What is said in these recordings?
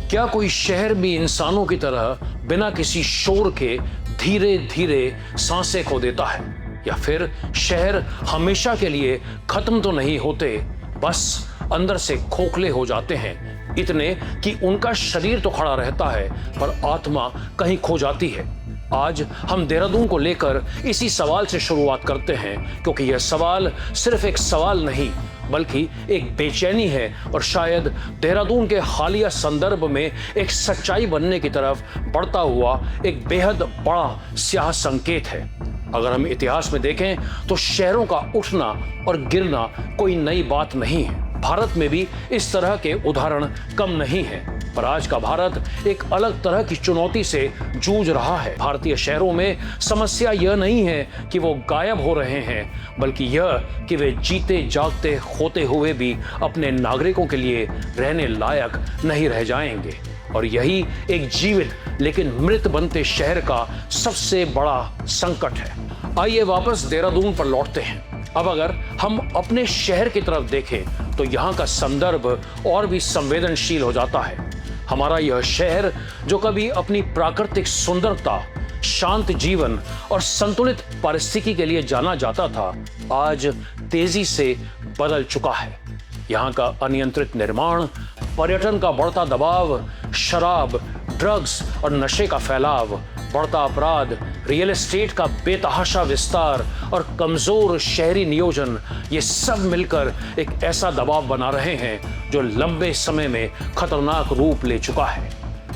क्या कोई शहर भी इंसानों की तरह बिना किसी शोर के धीरे धीरे सांसें खो देता है, या फिर शहर हमेशा के लिए खत्म तो नहीं होते, बस अंदर से खोखले हो जाते हैं, इतने कि उनका शरीर तो खड़ा रहता है पर आत्मा कहीं खो जाती है। आज हम देहरादून को लेकर इसी सवाल से शुरुआत करते हैं, क्योंकि यह सवाल सिर्फ एक सवाल नहीं बल्कि एक बेचैनी है और शायद देहरादून के हालिया संदर्भ में एक सच्चाई बनने की तरफ बढ़ता हुआ एक बेहद बड़ा स्याह संकेत है। अगर हम इतिहास में देखें तो शहरों का उठना और गिरना कोई नई बात नहीं है। भारत में भी इस तरह के उदाहरण कम नहीं है, पर आज का भारत एक अलग तरह की चुनौती से जूझ रहा है। भारतीय शहरों में समस्या यह नहीं है कि वो गायब हो रहे हैं, बल्कि यह कि वे जीते जागते होते हुए भी अपने नागरिकों के लिए रहने लायक नहीं रह जाएंगे। और यही एक जीवित लेकिन मृत बनते शहर का सबसे बड़ा संकट है। आइए वापस देहरादून पर लौटते हैं। अब अगर हम अपने शहर की तरफ देखें तो यहाँ का संदर्भ और भी संवेदनशील हो जाता है। हमारा यह शहर जो कभी अपनी प्राकृतिक सुंदरता, शांत जीवन और संतुलित पारिस्थितिकी के लिए जाना जाता था, आज तेजी से बदल चुका है। यहाँ का अनियंत्रित निर्माण, पर्यटन का बढ़ता दबाव, शराब, ड्रग्स और नशे का फैलाव, बढ़ता अपराध, रियल एस्टेट का बेतहाशा विस्तार और कमजोर शहरी नियोजन, ये सब मिलकर एक ऐसा दबाव बना रहे हैं जो लंबे समय में खतरनाक रूप ले चुका है।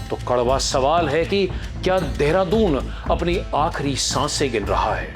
तो कड़वा सवाल है कि क्या देहरादून अपनी आखिरी सांसें गिन रहा है?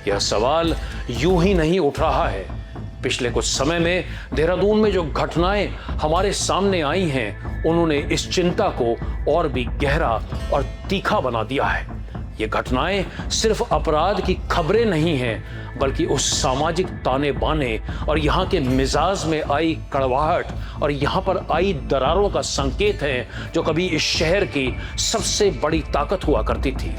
यह सवाल यूं ही नहीं उठ रहा है। पिछले कुछ समय में देहरादून में जो घटनाएं हमारे सामने आई हैं, उन्होंने इस चिंता को और भी गहरा और तीखा बना दिया है। ये घटनाएं सिर्फ अपराध की खबरें नहीं हैं, बल्कि उस सामाजिक ताने बाने और यहाँ के मिजाज में आई कड़वाहट और यहाँ पर आई दरारों का संकेत है, जो कभी इस शहर की सबसे बड़ी ताकत हुआ करती थी।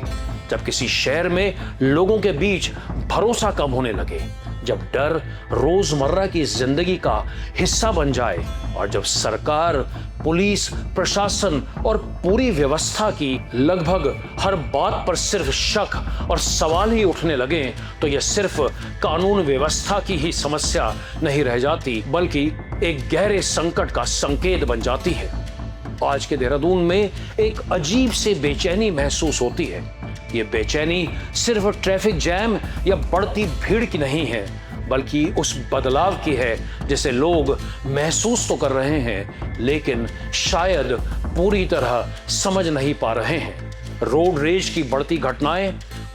जब किसी शहर में लोगों के बीच भरोसा कम होने लगे, जब डर रोजमर्रा की जिंदगी का हिस्सा बन जाए और जब सरकार, पुलिस, प्रशासन और पूरी व्यवस्था की लगभग हर बात पर सिर्फ शक और सवाल ही उठने लगे, तो यह सिर्फ कानून व्यवस्था की ही समस्या नहीं रह जाती, बल्कि एक गहरे संकट का संकेत बन जाती है। आज के देहरादून में एक अजीब सी बेचैनी महसूस होती है। ये बेचैनी सिर्फ ट्रैफिक जैम या बढ़ती भीड़ की नहीं है, बल्कि उस बदलाव की है जिसे लोग महसूस तो कर रहे हैं, लेकिन शायद पूरी तरह समझ नहीं पा रहे हैं। रोड रेज की बढ़ती घटनाएं,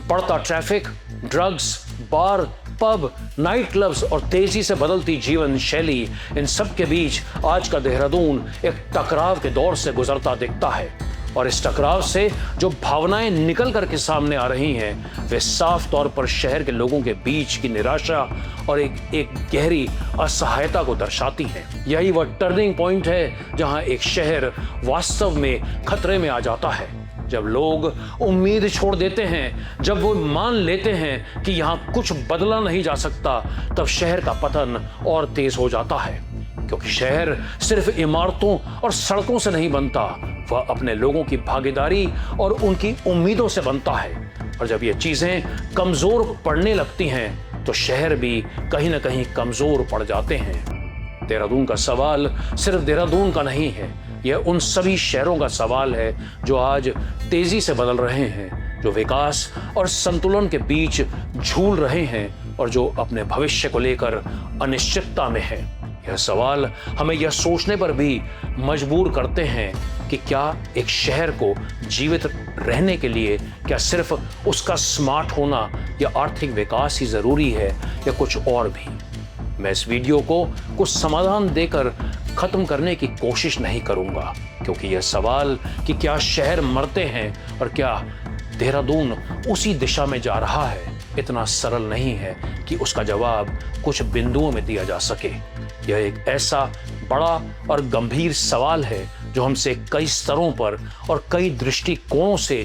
बढ़ता ट्रैफिक, ड्रग्स, बार, पब, नाइट क्लब्स और तेजी से बदलती जीवन शैली, इन सब के बीच आज का देहरादून एक टकराव के दौर से गुजरता दिखता है। और इस टकराव से जो भावनाएं निकल करके सामने आ रही हैं, वे साफ तौर पर शहर के लोगों के बीच की निराशा और एक गहरी असहायता को दर्शाती हैं। यही वह टर्निंग पॉइंट है जहां एक शहर वास्तव में खतरे में आ जाता है। जब लोग उम्मीद छोड़ देते हैं, जब वो मान लेते हैं कि यहाँ कुछ बदला नहीं जा सकता, तब शहर का पतन और तेज हो जाता है। क्योंकि शहर सिर्फ इमारतों और सड़कों से नहीं बनता, वह अपने लोगों की भागीदारी और उनकी उम्मीदों से बनता है। और जब ये चीजें कमजोर पड़ने लगती हैं, तो शहर भी कहीं ना कहीं कमजोर पड़ जाते हैं। देहरादून का सवाल सिर्फ देहरादून का नहीं है, यह उन सभी शहरों का सवाल है जो आज तेजी से बदल रहे हैं, जो विकास और संतुलन के बीच झूल रहे हैं और जो अपने भविष्य को लेकर अनिश्चितता में है। यह सवाल हमें यह सोचने पर भी मजबूर करते हैं कि क्या एक शहर को जीवित रहने के लिए क्या सिर्फ उसका स्मार्ट होना या आर्थिक विकास ही जरूरी है, या कुछ और भी। मैं इस वीडियो को कुछ समाधान देकर खत्म करने की कोशिश नहीं करूंगा, क्योंकि यह सवाल कि क्या शहर मरते हैं और क्या देहरादून उसी दिशा में जा रहा है, इतना सरल नहीं है कि उसका जवाब कुछ बिंदुओं में दिया जा सके। यह एक ऐसा बड़ा और गंभीर सवाल है जो हमसे कई स्तरों पर और कई दृष्टिकोणों से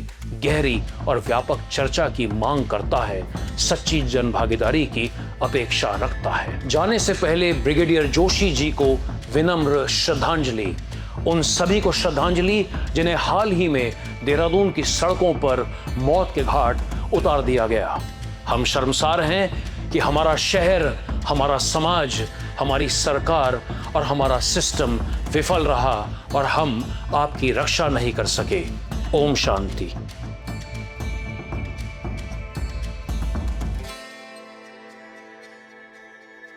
गहरी और व्यापक चर्चा की मांग करता है, सच्ची जनभागीदारी की अपेक्षा रखता है। जाने से पहले ब्रिगेडियर जोशी जी को विनम्र श्रद्धांजलि। उन सभी को श्रद्धांजलि जिन्हें हाल ही में देहरादून की सड़कों पर मौत के घाट उतार दिया गया। हम शर्मसार हैं कि हमारा शहर, हमारा समाज, हमारी सरकार और हमारा सिस्टम विफल रहा और हम आपकी रक्षा नहीं कर सके। ओम शांति।